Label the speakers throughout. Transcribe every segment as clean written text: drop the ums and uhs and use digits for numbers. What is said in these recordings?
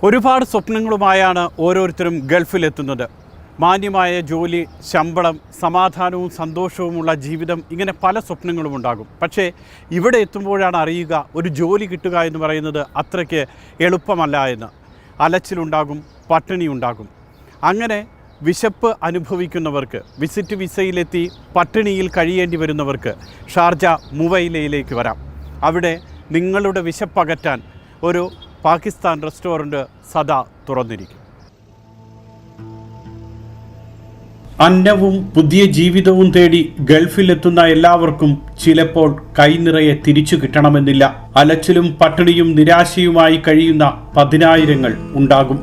Speaker 1: ഒരുപാട് സ്വപ്നങ്ങളുമായാണ് ഓരോരുത്തരും ഗൾഫിലെത്തുന്നത്. മാന്യമായ ജോലി, ശമ്പളം, സമാധാനവും സന്തോഷവുമുള്ള ജീവിതം, ഇങ്ങനെ പല സ്വപ്നങ്ങളും ഉണ്ടാകും. പക്ഷേ ഇവിടെ എത്തുമ്പോഴാണ് അറിയുക ഒരു ജോലി കിട്ടുക എന്ന് പറയുന്നത് അത്രയ്ക്ക് എളുപ്പമല്ല എന്ന്. അലച്ചിലുണ്ടാകും, പട്ടിണിയുണ്ടാകും. അങ്ങനെ വിശപ്പ് അനുഭവിക്കുന്നവർക്ക്, വിസിറ്റ് വിസയിലെത്തി പട്ടിണിയിൽ കഴിയേണ്ടി വരുന്നവർക്ക് ഷാർജ മുവൈലയിലേക്ക് വരാം. അവിടെ നിങ്ങളുടെ വിശപ്പകറ്റാൻ ഒരു പാകിസ്ഥാൻ റെസ്റ്റോറൻറ്റ് സദാ തുറന്നിരിക്കും. അന്നവും പുതിയ ജീവിതവും തേടി ഗൾഫിലെത്തുന്ന എല്ലാവർക്കും ചിലപ്പോൾ കൈനിറയെ തിരിച്ചു കിട്ടണമെന്നില്ല. അലച്ചിലും പട്ടിണിയും നിരാശയുമായി കഴിയുന്ന പതിനായിരങ്ങൾ ഉണ്ടാകും.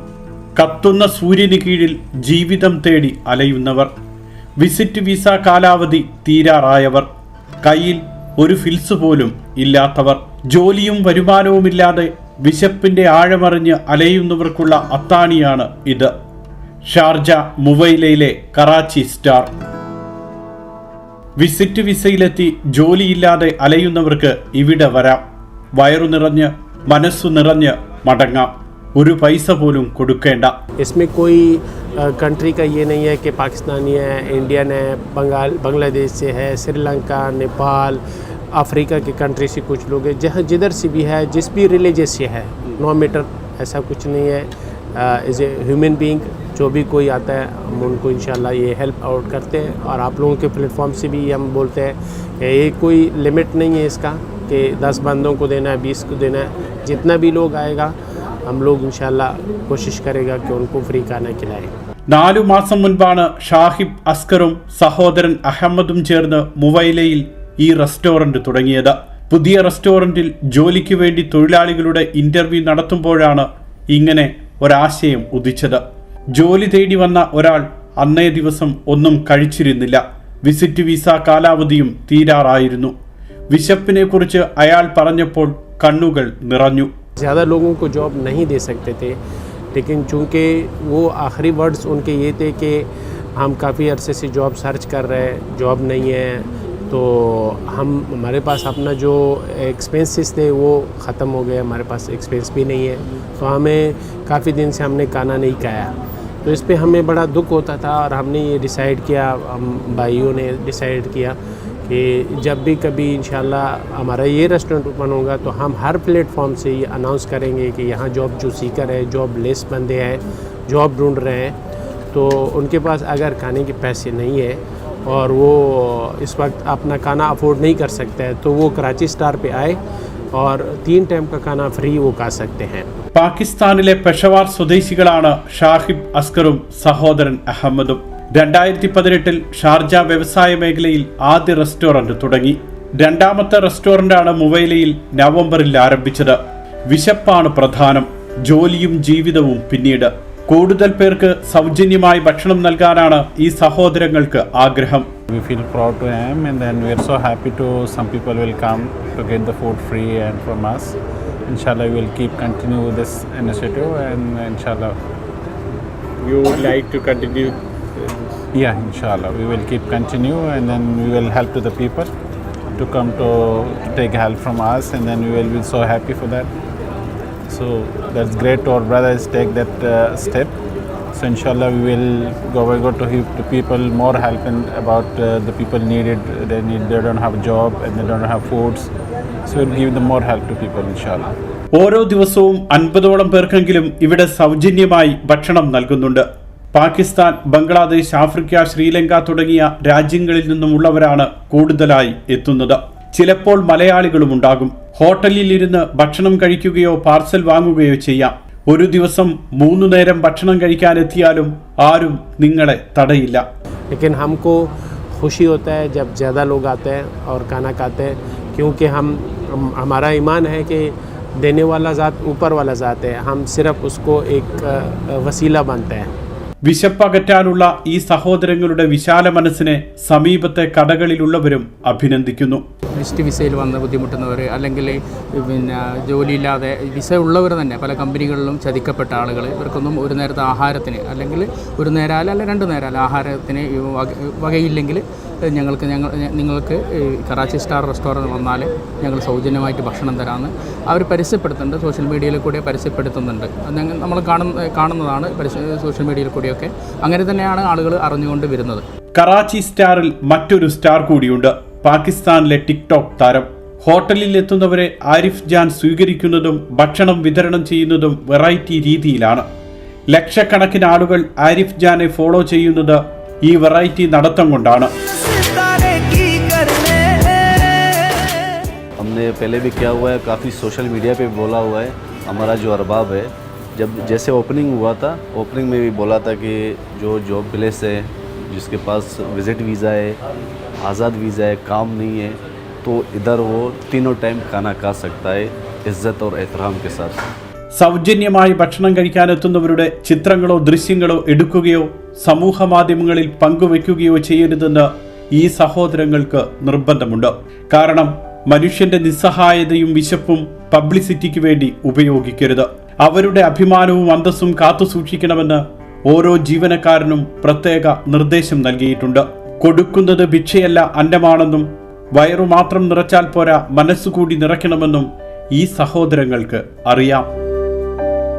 Speaker 1: കത്തുന്ന സൂര്യന് കീഴിൽ ജീവിതം തേടി അലയുന്നവർ, വിസിറ്റ് വിസ കാലാവധി തീരാറായവർ, കയ്യിൽ ഒരു ഫിൽസ് പോലും ഇല്ലാത്തവർ, ജോലിയും വരുമാനവുമില്ലാതെ വിശപ്പിന്റെ ആഴമറിഞ്ഞ് അലയുന്നവർക്കുള്ള അത്താണിയാണ് ഇത്. ഷാർജ മുവൈലയിലെ കറാച്ചി സ്റ്റാർ. വിസിറ്റ് വിസയിലെത്തി ജോലിയില്ലാതെ അലയുന്നവർക്ക് ഇവിടെ വരാം. വയറു നിറഞ്ഞ് മനസ്സു നിറഞ്ഞ് മടങ്ങാം. ഒരു പൈസ പോലും കൊടുക്കേണ്ട.
Speaker 2: इसमें कोई कंट्री का ये नहीं है कि पाकिस्तानी है, इंडियन है, बांग्लादेश से है, श्रीलंका, नेपाल, अफ्रीका के कंट्री से कुछ लोग हैं, जहाँ जिधर से भी है, जिस भी रिलीजियस से है, नो मैटर, ऐसा कुछ नहीं है. एज ए ह्यूमन बीइंग जो भी कोई आता है हम उनको इंशाल्लाह ये हेल्प आउट करते हैं. और आप लोगों के प्लेटफॉर्म से भी हम बोलते हैं कि ये कोई लिमिट नहीं है इसका कि 10 बंदों को देना है, 20 को देना है. जितना भी लोग आएगा हम लोग इंशाल्लाह कोशिश करेगा कि उनको फ्री खाना खिलाएं.
Speaker 1: 4 മാസം മുൻപാണ് ഷാഹിബ് അസ്കറും സഹോദരൻ അഹമ്മദും ചേർന്ന് മുവൈലയിൽ ഈ റെസ്റ്റോറൻറ്റ് തുടങ്ങിയത്. പുതിയ റെസ്റ്റോറൻറ്റിൽ ജോലിക്ക് വേണ്ടി തൊഴിലാളികളുടെ ഇൻ്റർവ്യൂ നടത്തുമ്പോഴാണ് ഇങ്ങനെ ഒരാശയം ഉദിച്ചത്. ജോലി തേടി വന്ന ഒരാൾ അന്നേ ദിവസം ഒന്നും കഴിച്ചിരുന്നില്ല. വിസിറ്റ് വിസ കാലാവധിയും തീരാറായിരുന്നു. വിശപ്പിനെ കുറിച്ച് അയാൾ പറഞ്ഞപ്പോൾ കണ്ണുകൾ നിറഞ്ഞു.
Speaker 2: ज़्यादा लोगों को जॉब नहीं दे सकते थे, लेकिन चूँकि वो आखिरी वर्ड्स उनके ये थे कि हम काफ़ी अरसे से जॉब सर्च कर रहे हैं, जॉब नहीं है, तो हमारे पास अपना जो एक्सपेंसेस थे वो ख़त्म हो गए, हमारे पास एक्सपेंस भी नहीं है, तो हमें काफ़ी दिन से हमने खाना नहीं खाया. तो इस पे हमें बड़ा दुख होता था और हमने ये डिसाइड किया, हम भाइयों ने डिसाइड किया कि जब भी कभी इंशाल्लाह हमारा ये रेस्टोरेंट ओपन होगा तो हम हर प्लेटफॉर्म से ये अनाउंस करेंगे कि यहाँ जॉब जो सीकर है, जॉब लेस बंदे हैं, जॉब ढूंढ रहे हैं, तो उनके पास अगर खाने के पैसे नहीं है और वो इस वक्त अपना खाना अफोर्ड नहीं कर सकते हैं तो वो कराची स्टार पे आए और 3 टाइम का खाना फ्री वो खा सकते हैं.
Speaker 1: പാകിസ്ഥാനിലെ പെഷവാർ സ്വദേശികളാണ് ഷാഹിബ് അസ്കറും സഹോദരൻ അഹമ്മദും. 2018 ഷാർജ വ്യവസായ മേഖലയിൽ ആദ്യ റെസ്റ്റോറൻറ്റ് തുടങ്ങി. 2ാമത്തെ റെസ്റ്റോറൻ്റാണ് മുവൈലയിൽ നവംബറിൽ ആരംഭിച്ചത്. വിശപ്പാണ് പ്രധാനം, ജോലിയും ജീവിതവും പിന്നീട്. കൂടുതൽ പേർക്ക് സൗജന്യമായി ഭക്ഷണം നൽകാനാണ് ഈ സഹോദരങ്ങൾക്ക് ആഗ്രഹം.
Speaker 3: We feel proud to him and then we are so happy to some people will come to get the food free and from us. Inshallah we will keep continue this initiative and inshallah.
Speaker 1: You would like to continue?
Speaker 3: Yeah, inshallah we will keep continue and then we will help to the people to come to take help from us and then we will be so happy for that. So that's great to our brothers take that step. So inshallah we will go to people more help and about the people needed, they don't have a job and they don't have foods, so we'll give them more help to people inshallah.
Speaker 1: ഓരോ ദിവസവും 50ഓളം പേർക്കെങ്കിലും ഇവിടെ സൗജന്യമായി ഭക്ഷണം നൽകുന്നുണ്ട്. Pakistan, Bangladesh, Africa, Sri Lanka തുടങ്ങിയ രാജ്യങ്ങളിൽ നിന്നുമുള്ളവരാണ് കൂടുതലായി എത്തുന്നത്. ചിലപ്പോൾ മലയാളികളും ഉണ്ടാകും. ഹോട്ടലിൽ ഇരുന്ന് ഭക്ഷണം കഴിക്കുകയോ പാർസൽ വാങ്ങുകയോ ചെയ്യാം. ഒരു ദിവസം 3 നേരം ഭക്ഷണം കഴിക്കാൻ എത്തിയാലും ആരും നിങ്ങളെ തടയില്ല.
Speaker 2: लेकिन हमको खुशी होता है जब ज़्यादा लोग आते हैं और खाना खाते हैं, क्योंकि हमारा ईमान है कि देने वाला ज़ात ऊपर वाला ज़ात है, हम सिर्फ उसको एक वसीला बनते हैं.
Speaker 1: വിശപ്പകറ്റാനുള്ള ഈ സഹോദരങ്ങളുടെ വിശാല മനസ്സിനെ സമീപത്തെ കടകളിലുള്ളവരും അഭിനന്ദിക്കുന്നു.
Speaker 4: വിസിറ്റ് വിസയിൽ വന്ന് ബുദ്ധിമുട്ടുന്നവർ, അല്ലെങ്കിൽ പിന്നെ ജോലിയില്ലാതെ വിസ ഉള്ളവർ തന്നെ പല കമ്പനികളിലും ചതിക്കപ്പെട്ട ആളുകൾ, ഇവർക്കൊന്നും ഒരു നേരത്തെ ആഹാരത്തിന്, അല്ലെങ്കിൽ ഒരു നേരം അല്ല 2 നേരം ആഹാരത്തിന് വകയില്ലെങ്കിൽ നിങ്ങൾക്ക് കറാച്ചി സ്റ്റാർ റെസ്റ്റോറൻറ്റ് വന്നാൽ ഞങ്ങൾ സൗജന്യമായിട്ട് ഭക്ഷണം തരാമെന്ന് അവർ പരസ്യപ്പെടുത്തുന്നുണ്ട്. സോഷ്യൽ മീഡിയയിൽ കൂടെ പരസ്യപ്പെടുത്തുന്നുണ്ട്. നമ്മൾ കാണുന്നതാണ് സോഷ്യൽ മീഡിയയിൽ കൂടിയൊക്കെ. അങ്ങനെ തന്നെയാണ് ആളുകൾ അറിഞ്ഞുകൊണ്ട് വരുന്നത്.
Speaker 1: കറാച്ചി സ്റ്റാറിൽ മറ്റൊരു സ്റ്റാർ കൂടിയുണ്ട്, പാകിസ്ഥാനിലെ ടിക്ടോക്ക് താരം. ഹോട്ടലിൽ എത്തുന്നവരെ ആരിഫ് ജാൻ സ്വീകരിക്കുന്നതും ഭക്ഷണം വിതരണം ചെയ്യുന്നതും വെറൈറ്റി രീതിയിലാണ്. ലക്ഷക്കണക്കിന് ആളുകൾ ആരിഫ് ജാനെ ഫോളോ ചെയ്യുന്നത് ഈ വെറൈറ്റി നടത്തം കൊണ്ടാണ്.
Speaker 5: हमने पहले भी किया हुआ है, काफ़ी सोशल मीडिया पे बोला हुआ है. हमारा जो अरबाब है, जब जैसे ओपनिंग हुआ था, ओपनिंग में भी बोला था कि जो जॉब प्लेस है, जिसके पास विज़िट वीज़ा है, आज़ाद वीज़ा है, काम नहीं है, तो इधर वो तीनों टाइम खाना खा सकता है इज़्ज़त और एहतराम के साथ.
Speaker 1: സൗജന്യമായി ഭക്ഷണം കഴിക്കാനെത്തുന്നവരുടെ ചിത്രങ്ങളോ ദൃശ്യങ്ങളോ എടുക്കുകയോ സമൂഹ മാധ്യമങ്ങളിൽ പങ്കുവെക്കുകയോ ചെയ്യരുതെന്ന് ഈ സഹോദരങ്ങൾക്ക് നിർബന്ധമുണ്ട്. കാരണം മനുഷ്യന്റെ നിസ്സഹായതയും വിശപ്പും പബ്ലിസിറ്റിക്ക് വേണ്ടി ഉപയോഗിക്കരുത്. അവരുടെ അഭിമാനവും അന്തസ്സും കാത്തുസൂക്ഷിക്കണമെന്ന് ഓരോ ജീവനക്കാരനും പ്രത്യേക നിർദ്ദേശം നൽകിയിട്ടുണ്ട്. കൊടുക്കുന്നത് ഭിക്ഷയല്ല അന്നമാണെന്നും വയറു മാത്രം നിറച്ചാൽ പോരാ മനസ്സുകൂടി നിറയ്ക്കണമെന്നും ഈ സഹോദരങ്ങൾക്ക് അറിയാം.